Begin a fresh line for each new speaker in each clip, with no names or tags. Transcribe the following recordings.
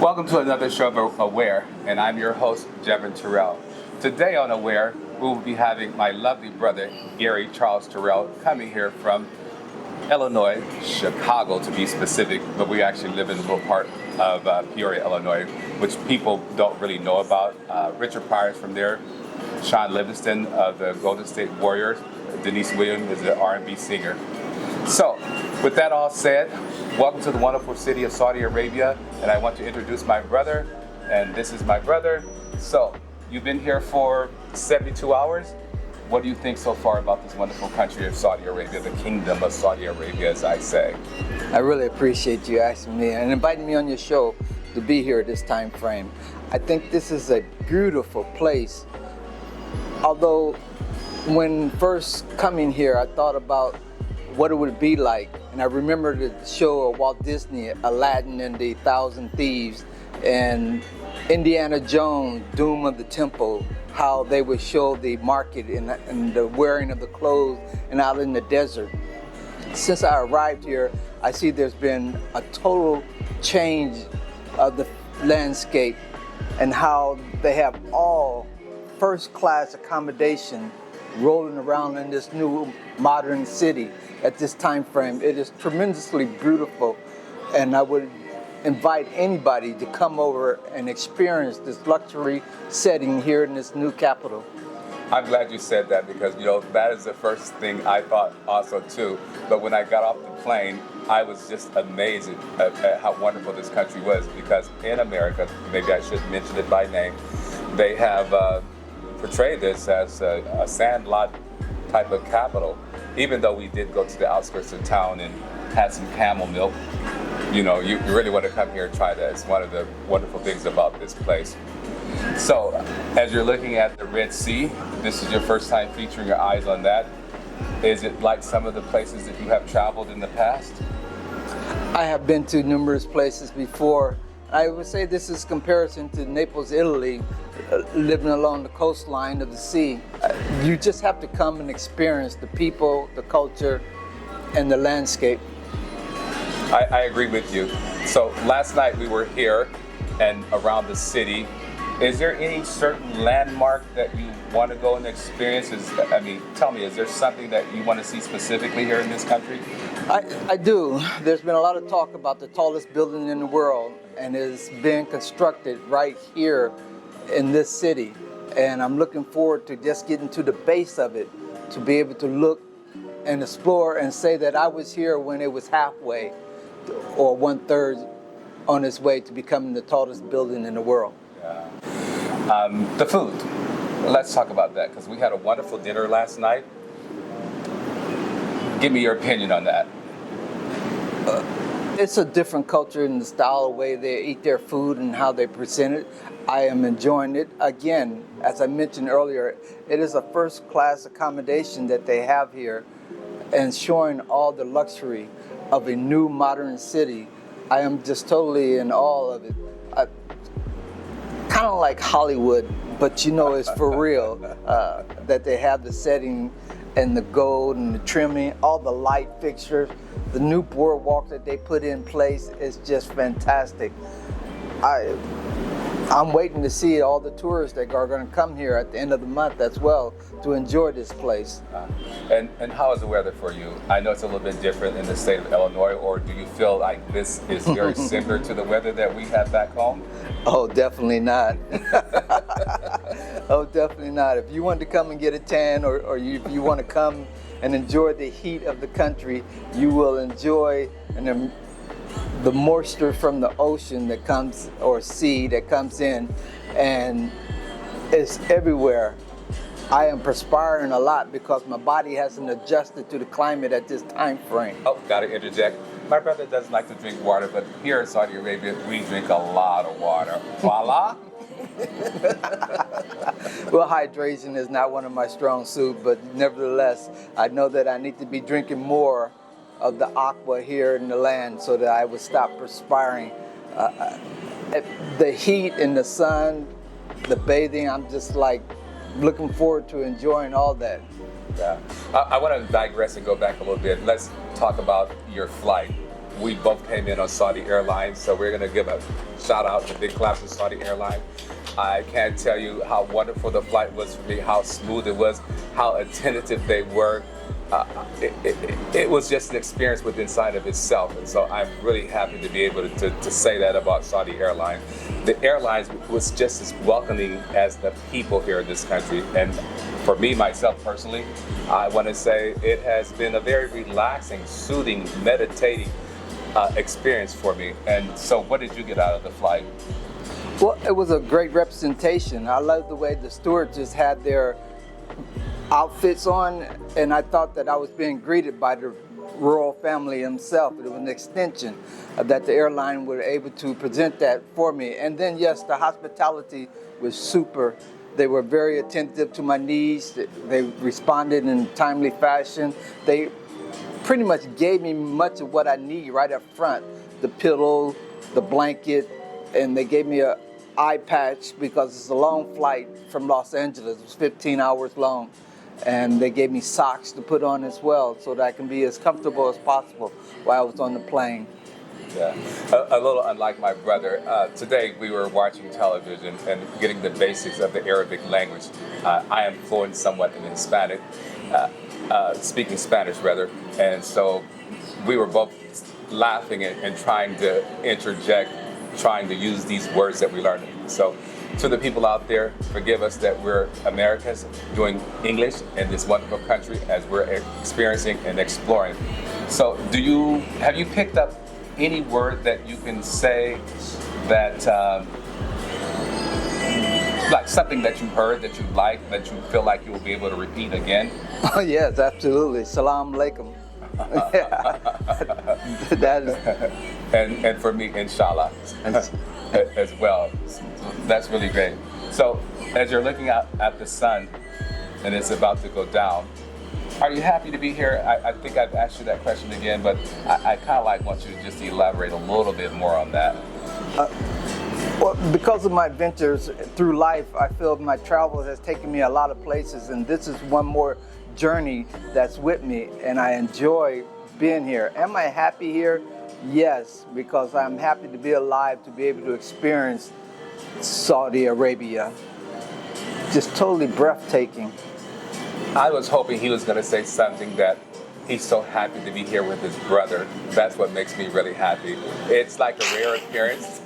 Welcome to another show of Aware, and I'm your host, Gary Terrell. Today on Aware, we will be having my lovely brother, Gary Terrell, coming here from Illinois, Chicago to be specific, but we actually live in a little part of Peoria, Illinois, which people don't really know about. Richard Pryor's from there, Sean Livingston of the Golden State Warriors, Denise Williams is an R&B singer. So, with that all said, welcome to the wonderful city of Saudi Arabia, and I want to introduce my brother, and this is my brother. So, you've been here for 72 hours. What do you think so far about this wonderful country of Saudi Arabia, the kingdom of Saudi Arabia, as I say?
I really appreciate you asking me and inviting me on your show to be here at this time frame. I think this is a beautiful place. Although, when first coming here, I thought about what it would be like. And I remember the show of Walt Disney, Aladdin and the Thousand Thieves, and Indiana Jones, Doom of the Temple, how they would show the market and the wearing of the clothes and out in the desert. Since I arrived here, I see there's been a total change of the landscape and how they have all first-class accommodation rolling around in this new modern city at this time frame. It is tremendously beautiful, and I would invite anybody to come over and experience this luxury setting here in this new capital.
I'm glad you said that because, that is the first thing I thought also too. But when I got off the plane, I was just amazed at how wonderful this country was, because in America, maybe I should mention it by name, they have portrayed this as a sandlot type of capital. Even though we did go to the outskirts of town and had some camel milk, you really want to come here and try that. It's one of the wonderful things about this place. So, as you're looking at the Red Sea, this is your first time featuring your eyes on that. Is it like some of the places that you have traveled in the past?
I have been to numerous places before. I would say this is comparison to Naples, Italy, living along the coastline of the sea. You just have to come and experience the people, the culture, and the landscape.
I agree with you. So last night we were here and around the city. Is there any certain landmark that you want to go and experience? Tell me, is there something that you want to see specifically here in this country?
I do. There's been a lot of talk about the tallest building in the world, and it's been constructed right here in this city. And I'm looking forward to just getting to the base of it, to be able to look and explore and say that I was here when it was halfway or 1/3 on its way to becoming the tallest building in the world.
Yeah. The food. Let's talk about that, because we had a wonderful dinner last night. Give me your opinion on that.
It's a different culture in the style, of way they eat their food and how they present it. I am enjoying it. Again, as I mentioned earlier, it is a first-class accommodation that they have here, and showing all the luxury of a new modern city. I am just totally in awe of it. Kind of like Hollywood, but it's for real, that they have the setting and the gold and the trimming, all the light fixtures, the new boardwalk that they put in place is just fantastic. I'm waiting to see all the tourists that are going to come here at the end of the month as well to enjoy this place.
And how is the weather for you? I know it's a little bit different in the state of Illinois, or do you feel like this is very similar to the weather that we have back home?
Oh, definitely not. Oh, definitely not. If you want to come and get a tan, or if you want to come and enjoy the heat of the country, you will enjoy the moisture from the ocean that comes, or sea that comes in, and it's everywhere. I am perspiring a lot because my body hasn't adjusted to the climate at this time frame.
Oh, gotta interject. My brother doesn't like to drink water, but here in Saudi Arabia, we drink a lot of water. Voila!
Well, hydration is not one of my strong suits, but nevertheless, I know that I need to be drinking more of the aqua here in the land so that I would stop perspiring. The heat and the sun, the bathing, I'm just like looking forward to enjoying all that.
Yeah. I want to digress and go back a little bit. Let's talk about your flight. we both came in on Saudi Airlines, so we're going to give a shout out to big clap to Saudi Airlines. I can't tell you how wonderful the flight was for me, how smooth it was, how attentive they were. It was just an experience within inside of itself, and so I'm really happy to be able to say that about Saudi Airlines. The airlines was just as welcoming as the people here in this country, and for me, myself personally, I want to say it has been a very relaxing, soothing, meditating experience for me. And so what did you get out of the flight?
Well, it was a great representation. I loved the way the stewardesses had their outfits on, and I thought that I was being greeted by the royal family himself. It was an extension that the airline were able to present that for me. And then, yes, the hospitality was super. They were very attentive to my needs. They responded in a timely fashion. They pretty much gave me much of what I need right up front. The pillow, the blanket, and they gave me an eye patch because it's a long flight from Los Angeles. It was 15 hours long. And they gave me socks to put on as well so that I can be as comfortable as possible while I was on the plane.
Yeah, a little unlike my brother. Today we were watching television and getting the basics of the Arabic language. I am fluent somewhat in Hispanic, speaking Spanish rather, and so we were both laughing and trying to interject, trying to use these words that we learned. So to the people out there, forgive us that we're Americans doing English in this wonderful country as we're experiencing and exploring. So have you picked up any word that you can say that, like something that you heard that you like, that you feel like you will be able to repeat again?
Oh yes, absolutely. Salam alaikum. Yeah. That is.
And for me, inshallah, as well. That's really great. So as you're looking out at the sun and it's about to go down, are you happy to be here? I think I've asked you that question again, but I kind of want you to just elaborate a little bit more on that.
Well, because of my adventures through life, I feel my travel has taken me a lot of places, and this is one more journey that's with me, and I enjoy being here. Am I happy here? Yes, because I'm happy to be alive, to be able to experience Saudi Arabia. Just totally breathtaking.
I was hoping he was going to say something that he's so happy to be here with his brother. That's what makes me really happy. It's like a rare appearance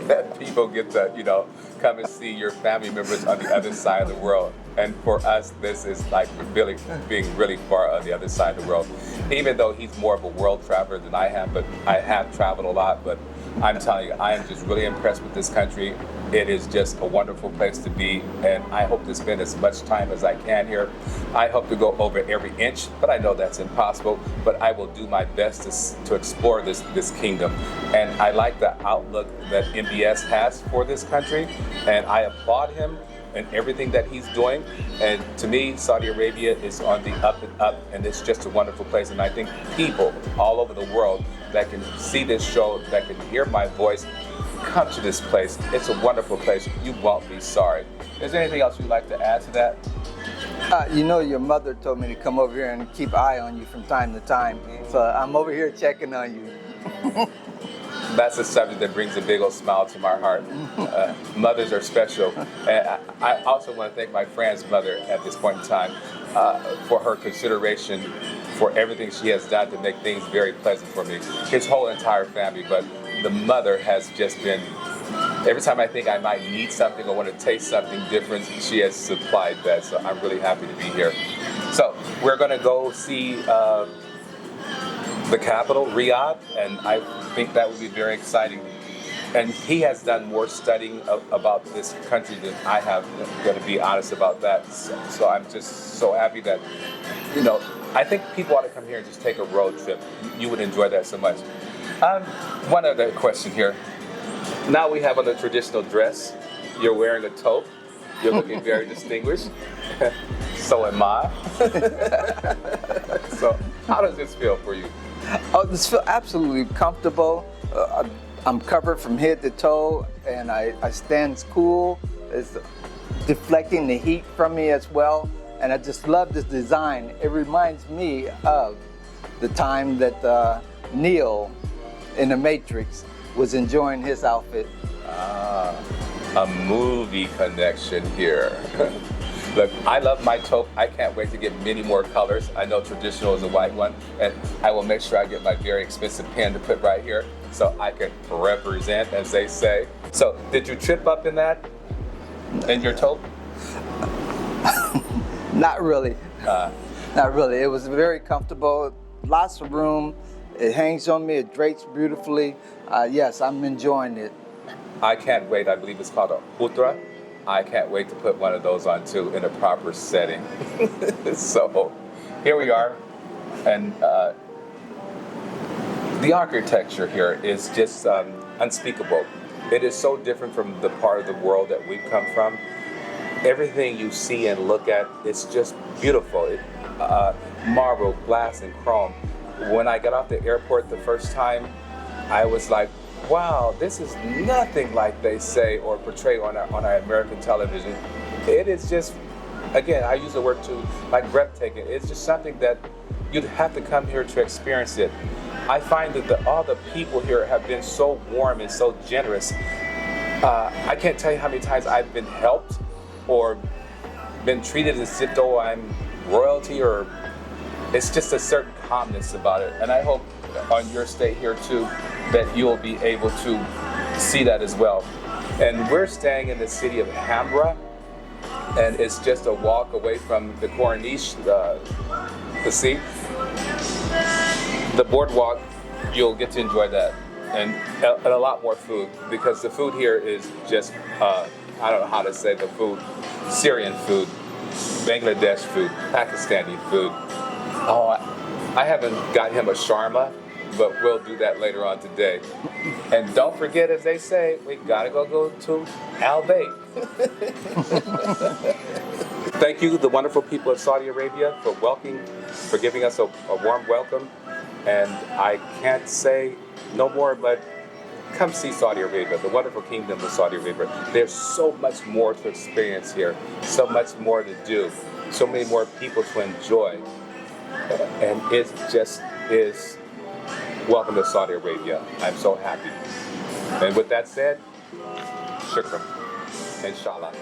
that people get to, come and see your family members on the other side of the world. And for us, this is like really being really far on the other side of the world. Even though he's more of a world traveler than I am, but I have traveled a lot, but I'm telling you, I am just really impressed with this country. It is just a wonderful place to be, and I hope to spend as much time as I can here. I hope to go over every inch, but I know that's impossible, but I will do my best to explore this kingdom. And I like the outlook that MBS has for this country, and I applaud him and everything that he's doing. And to me, Saudi Arabia is on the up and up, and it's just a wonderful place. And I think people all over the world that can see this show, that can hear my voice, come to this place. It's a wonderful place. You won't be sorry. Is there anything else you'd like to add to that?
Your mother told me to come over here and keep an eye on you from time to time. So I'm over here checking on you.
That's a subject that brings a big old smile to my heart. Mothers are special. And I also want to thank my friend's mother at this point in time for her consideration for everything she has done to make things very pleasant for me. His whole entire family, but the mother has just been, every time I think I might need something or want to taste something different, she has supplied that. So I'm really happy to be here. So we're going to go see the capital, Riyadh, and I think that would be very exciting. And he has done more studying about this country than I have. I'm going to be honest about that. So I'm just so happy that, I think people ought to come here and just take a road trip. You would enjoy that so much. One other question here. Now we have on the traditional dress. You're wearing a toque. You're looking very distinguished. So am I. So how does this feel for you?
Oh, this feels absolutely comfortable. I'm covered from head to toe, and I stand cool. It's deflecting the heat from me as well. And I just love this design. It reminds me of the time that Neil in the Matrix was enjoying his outfit.
Ah, a movie connection here. Look, I love my taupe. I can't wait to get many more colors. I know traditional is a white one, and I will make sure I get my very expensive pen to put right here so I can represent, as they say. So, did you trip up in that, in your taupe?
Not really. Not really. It was very comfortable, lots of room. It hangs on me, it drapes beautifully. Yes, I'm enjoying it.
I can't wait. I believe it's called a putra. I can't wait to put one of those on too in a proper setting. So here we are. And the architecture here is just unspeakable. It is so different from the part of the world that we've come from. Everything you see and look at, it's just beautiful. Marble, glass, and chrome. When I got off the airport the first time, I was like, wow, this is nothing like they say or portray on our American television. It is just, again, I use the word too, like breathtaking. It's just something that you'd have to come here to experience it. I find that all the people here have been so warm and so generous. I can't tell you how many times I've been helped or been treated as if though I'm royalty, or it's just a certain calmness about it. And I hope on your stay here too that you'll be able to see that as well. And we're staying in the city of Alhambra, and it's just a walk away from the Corniche, the sea. The boardwalk, you'll get to enjoy that, and a lot more food, because the food here is just, I don't know how to say the food, Syrian food, Bangladesh food, Pakistani food. Oh, I haven't got him a shawarma, but we'll do that later on today. And don't forget, as they say, we gotta go to Al Bayt. Thank you, the wonderful people of Saudi Arabia, for giving us a warm welcome. And I can't say no more, but come see Saudi Arabia, the wonderful kingdom of Saudi Arabia. There's so much more to experience here, so much more to do, so many more people to enjoy. And it just is welcome to Saudi Arabia. I'm so happy. And with that said, shukran, inshallah.